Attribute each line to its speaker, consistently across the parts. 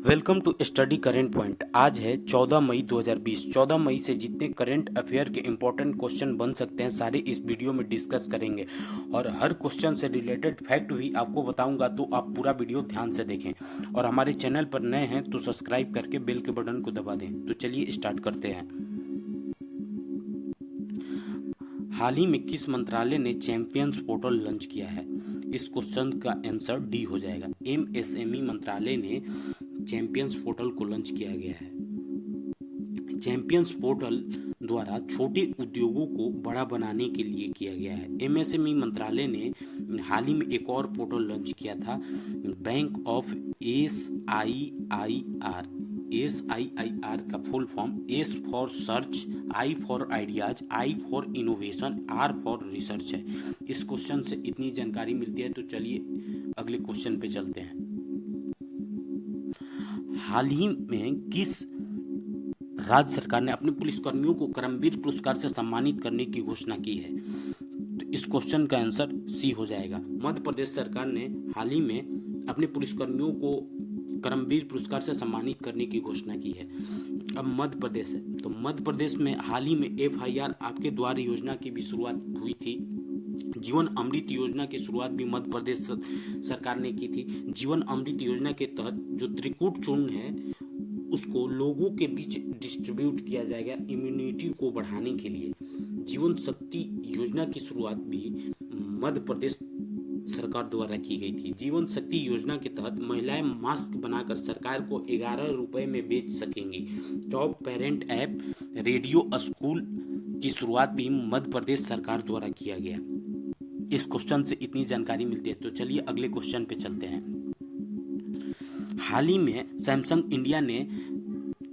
Speaker 1: Welcome to study current point. आज है 14 मई 2020। 14 मई से जितने करंट अफेयर के इंपॉर्टेंट क्वेश्चन बन सकते हैं सारे इस वीडियो में डिस्कस करेंगे और हर क्वेश्चन से रिलेटेड फैक्ट भी आपको बताऊंगा, तो आप पूरा वीडियो ध्यान से देखें। और हमारे चैनल पर नए हैं तो सब्सक्राइब करके बेल के बटन को दबा दें। तो चलिए स्टार्ट करते हैं। हाल ही में किस मंत्रालय ने चैंपियंस पोर्टल लॉन्च किया है? इस क्वेश्चन का आंसर डी हो जाएगा। एमएसएमई मंत्रालय ने चैंपियंस पोर्टल को लॉन्च किया गया है। चैंपियंस पोर्टल द्वारा छोटे उद्योगों को बड़ा बनाने के लिए किया गया है। एमएसएमई मंत्रालय ने हाल ही में एक और पोर्टल लॉन्च किया था, bank of S I I R का full form S for search, I for ideas, I for innovation, R for research है। इस क्वेश्चन से इतनी जानकारी मिलती है। तो चलिए अगले क्वेश्चन पे चलते हैं। हाल ही में किस राज्य सरकार ने अपने पुलिसकर्मियों को कर्मवीर पुरस्कार से सम्मानित करने की घोषणा की है? तो इस क्वेश्चन का आंसर सी हो जाएगा। मध्य प्रदेश सरकार ने हाल ही में अपने पुलिसकर्मियों को कर्मवीर पुरस्कार से सम्मानित करने की घोषणा की है। अब मध्य प्रदेश है, तो मध्य प्रदेश में हाल ही में FIR आपके द्वार योजना की भी शुरुआत हुई थी। जीवन अमृत योजना की शुरुआत भी मध्य प्रदेश सरकार ने की थी। जीवन अमृत योजना के तहत जो त्रिकूट चूर्ण है उसको लोगों के बीच डिस्ट्रीब्यूट किया जाएगा इम्यूनिटी को बढ़ाने के लिए। जीवन शक्ति योजना की शुरुआत भी मध्य प्रदेश सरकार द्वारा की गई थी। जीवन शक्ति योजना के तहत महिलाएं मास्क बनाकर सरकार को 11 रुपए में बेच सकेंगी। Top parent app radio school की शुरुआत भी मध्य प्रदेश सरकार द्वारा किया गया। इस क्वेश्चन से इतनी जानकारी मिलती है। तो चलिए अगले क्वेश्चन पे चलते हैं। हाल ही में सैमसंग इंडिया ने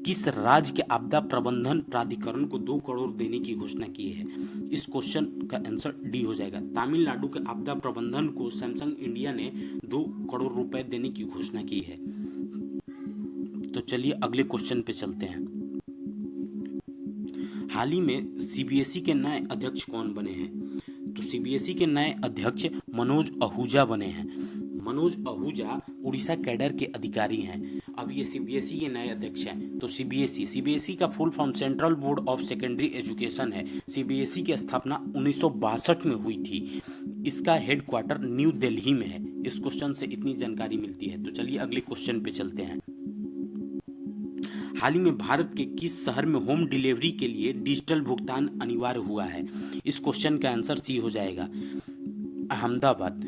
Speaker 1: किस राज्य के आपदा प्रबंधन प्राधिकरण को 2 करोड़ देने की घोषणा की है? इस क्वेश्चन का आंसर डी हो जाएगा। तमिलनाडु के आपदा प्रबंधन को सैमसंग इंडिया ने 2 करोड़ रुपए देने की घोषणा की है। तो चलिए अगले क्वेश्चन पे चलते हैं। हाल ही में CBSE के नए अध्यक्ष कौन बने हैं? तो CBSE के नए अध्यक्ष मनोज आहूजा बने हैं। मनोज आहूजा उड़ीसा कैडर के अधिकारी हैं। अब ये CBSE के नए अध्यक्ष हैं। तो CBSE का full form central board of secondary education है। CBSE की स्थापना 1962 में हुई थी। इसका हेडक्वार्टर न्यू दिल्ली में है। इस क्वेश्चन से इतनी जानकारी मिलती है। तो चलिए अगले क्वेश्चन पे चलते हैं। हाल ही में भारत के किस शहर में होम डिलीवरी के लिए डिजिटल भुगतान अनिवार्य हुआ है? इस क्वेश्चन का आंसर सी हो जाएगा। अहमदाबाद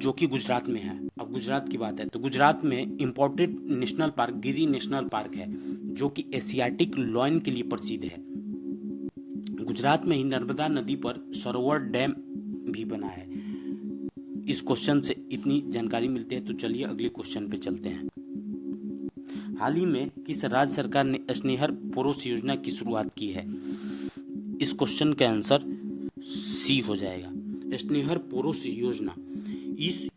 Speaker 1: जो कि गुजरात में है। अब गुजरात की बात है तो गुजरात में इम्पोर्टेड नेशनल पार्क गिरी नेशनल पार्क है जो कि एशियाटिक लॉयन के लिए प्रसिद्ध है। गुजरात में ही नर्मदा नदी पर सरोवर डैम भी बना है। इस क्वेश्चन से इतनी जानकारी मिलती है। तो चलिए अगले क्वेश्चन पे चलते हैं। हाल ही में किस राज्य सरकार ने स्नेहर पोरोस योजना की शुरुआत की है? इस क्वेश्चन का आंसर सी हो जाएगा। स्नेहर पोरोस योजना, इस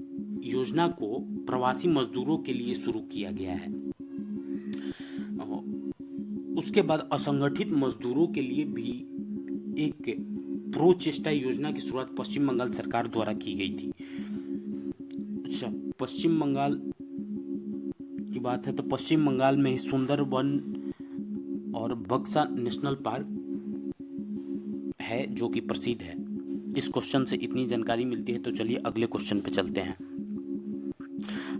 Speaker 1: योजना को प्रवासी मजदूरों के लिए शुरू किया गया है। उसके बाद असंगठित मजदूरों के लिए भी एक प्रोचेष्टा योजना की शुरुआत पश्चिम बंगाल सरकार द्वारा की गई थी। अच्छा, पश्चिम बंगाल की बात है तो पश्चिम बंगाल में ही सुंदरबन और बक्सा नेशनल पार्क है जो कि प्रसिद्ध है। इस क्वेश्चन से इतनी जानकारी मिलती है। तो चलिए अगले क्वेश्चन पे चलते हैं।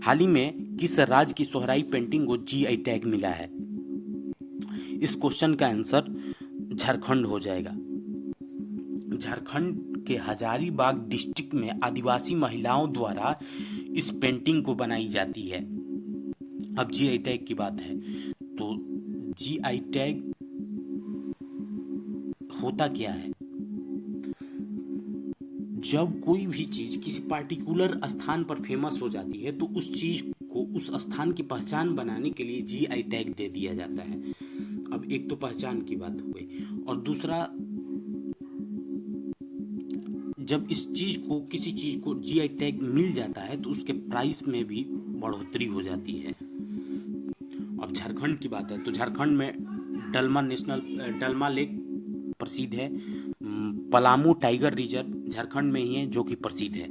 Speaker 1: हाल ही में किस राज्य की सोहराई पेंटिंग को GI टैग मिला है? इस क्वेश्चन का आंसर झारखंड हो जाएगा। झारखंड के हजारीबाग डिस्ट्रिक्ट में आदिवासी महिलाओं द्वारा इस पेंटिंग को बनाई जाती है। अब GI टैग की बात है तो GI टैग होता क्या है? जब कोई भी चीज किसी पार्टिकुलर स्थान पर फेमस हो जाती है तो उस चीज को उस स्थान की पहचान बनाने के लिए GI टैग दे दिया जाता है। अब एक तो पहचान की बात हो गई और दूसरा जब इस चीज को किसी चीज को GI टैग मिल जाता है तो उसके प्राइस में भी बढ़ोतरी हो जाती है। अब झारखंड की बात है तो झारखंड में डलमा लेक प्रसिद्ध है। पलामू टाइगर रिजर्व झारखंड में ही है जो कि प्रसिद्ध है।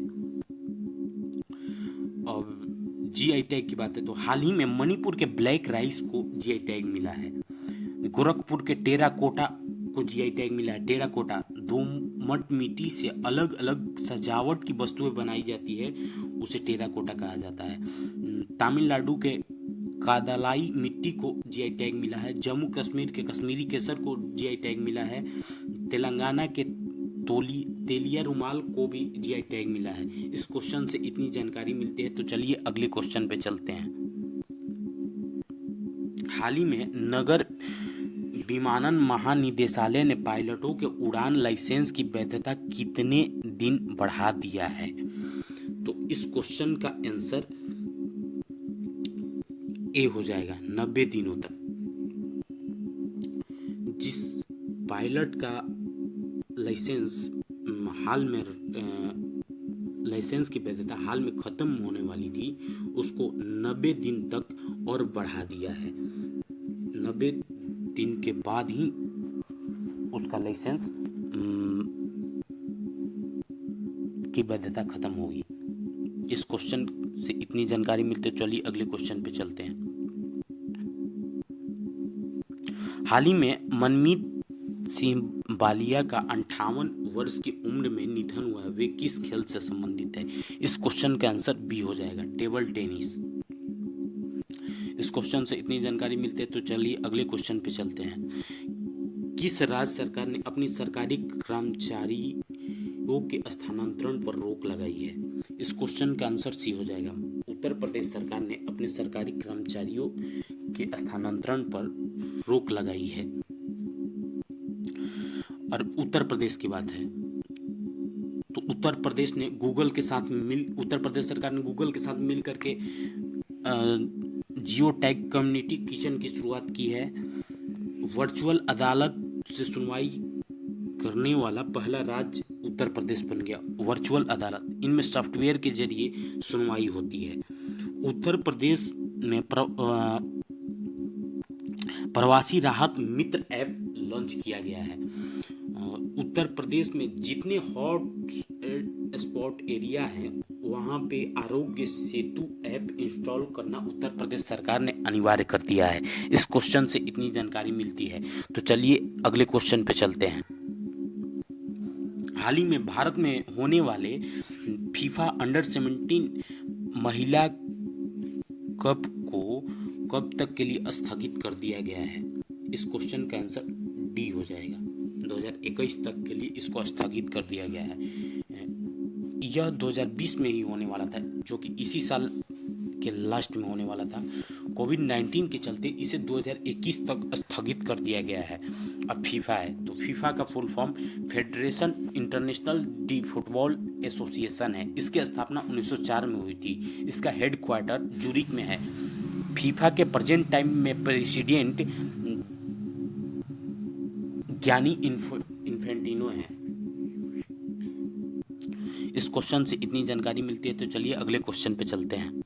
Speaker 1: और जीआई टैग की बात है तो हाल ही में मणिपुर के ब्लैक राइस को जीआई टैग मिला है। गोरखपुर के टेराकोटा को जीआई टैग मिला है। टेराकोटा दोमट मिट्टी से अलग अलग सजावट की वस्तुएं बनाई जाती है, उसे टेराकोटा कहा जाता है। तमिलनाडु के कादालाई मिट्टी को जीआई टैग मिला है। जम्मू कश्मीर के कश्मीरी केसर को जीआई टैग मिला है। तेलंगाना के तेलिया रुमाल को भी जीआई टैग मिला है। इस क्वेश्चन से इतनी जानकारी मिलती है। तो चलिए अगले क्वेश्चन पे चलते हैं। हाल ही में नगर विमानन महानिदेशालय ने पायलटों के उड़ान लाइसेंस की वैधता कितने दिन बढ़ा दिया है? तो इस क्वेश्चन का आंसर ए हो जाएगा, 90 दिनों तक। जिस पायलट का लाइसेंस की वैधता हाल में खत्म होने वाली थी, उसको 90 दिन तक और बढ़ा दिया है। 90 दिन के बाद ही उसका लाइसेंस की वैधता खत्म होगी। इस क्वेश्चन से इतनी जानकारी मिलती है। चलिए अगले क्वेश्चन पे चलते हैं। हाल ही में मनमीत सिंह बालिया का 58 वर्ष की उम्र में निधन हुआ है। वे किस खेल से संबंधित है? इस क्वेश्चन का आंसर बी हो जाएगा, टेबल टेनिस। इस क्वेश्चन से इतनी जानकारी मिलती है। तो चलिए अगले क्वेश्चन पे चलते हैं। किस राज्य सरकार ने अपनी सरकारी कर्मचारियों के स्थानांतरण पर रोक लगाई है? इस क्वेश्चन का आंसर सी हो जाएगा, उत्तर प्रदेश सरकार ने अपने सरकारी कर्मचारियों के स्थानांतरण पर रोक लगाई है। और उत्तर प्रदेश की बात है तो उत्तर प्रदेश सरकार ने गूगल के साथ मिल करके जियो टैग कम्युनिटी किचन की शुरुआत की है। वर्चुअल अदालत से सुनवाई करने वाला पहला राज्य उत्तर प्रदेश बन गया। वर्चुअल अदालत, इनमें सॉफ्टवेयर के जरिए सुनवाई होती है। उत्तर प्रदेश में प्रवासी राहत मित्र ऐप लॉन्च किया गया है। उत्तर प्रदेश में जितने हॉट स्पॉट एरिया हैं वहाँ पे आरोग्य सेतु ऐप इंस्टॉल करना उत्तर प्रदेश सरकार ने अनिवार्य कर दिया है। इस क्वेश्चन से इतनी जानकारी मिलती है। तो चलिए अगले क्वेश्चन पे चलते हैं। हाल ही में भारत में होने वाले फीफा अंडर 17 महिला कप को कब तक के लिए स्थगित कर दिया गया है? इस क्वेश्चन का आंसर डी हो जाएगा, 2021 तक के लिए इसको स्थगित कर दिया गया है। यह 2020 में ही होने वाला था, जो कि इसी साल के लास्ट में होने वाला था। कोविड-19 के चलते इसे 2021 तक स्थगित कर दिया गया है। अब फीफा है तो फीफा का full form federation international D football association है। इसकी स्थापना 1904 में हुई थी। इसका हेड क्वार्टर जूरिक में है। फीफा के प्रेजेंट टाइम में प्रेसिडेंट गियानी इन्फेंटिनो है। इस क्वेश्चन से इतनी जानकारी मिलती है। तो चलिए अगले क्वेश्चन पे चलते हैं।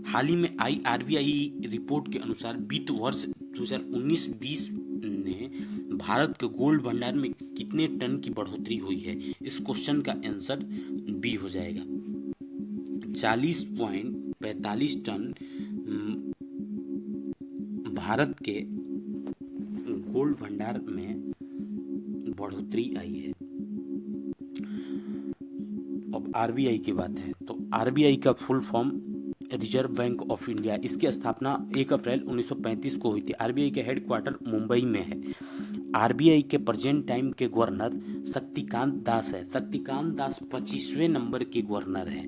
Speaker 1: हाल ही में आई आरबीआई रिपोर्ट के अनुसार वित्त वर्ष 2019-20 में भारत के गोल्ड भंडार में कितने टन की बढ़ोतरी हुई है? इस क्वेश्चन का आंसर बी हो जाएगा, 40.45 टन भारत के गोल्ड भंडार में बढ़ोतरी आई है। अब आरबीआई की बात है तो आरबीआई का full form reserve bank of India. इसकी स्थापना 1 अप्रैल 1935 को हुई थी। आरबीआई के हेड क्वार्टर मुंबई में है। आरबीआई के प्रेजेंट टाइम के गवर्नर शक्तिकांत दास है। शक्तिकांत दास 25वें नंबर के गवर्नर है।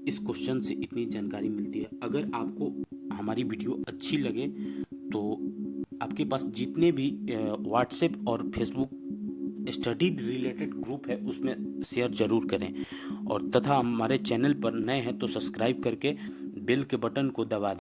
Speaker 1: इस क्वेश्चन से इतनी जानकारी मिलती है। अगर आपको हमारी वीडियो अच्छी लगे तो आपके पास जितने भी व्हाट्सएप और फेसबुक स्टडी रिलेटेड ग्रुप है उसमें शेयर जरूर करें, और तथा हमारे चैनल पर नए हैं तो सब्सक्राइब करके बेल के बटन को दबा दें।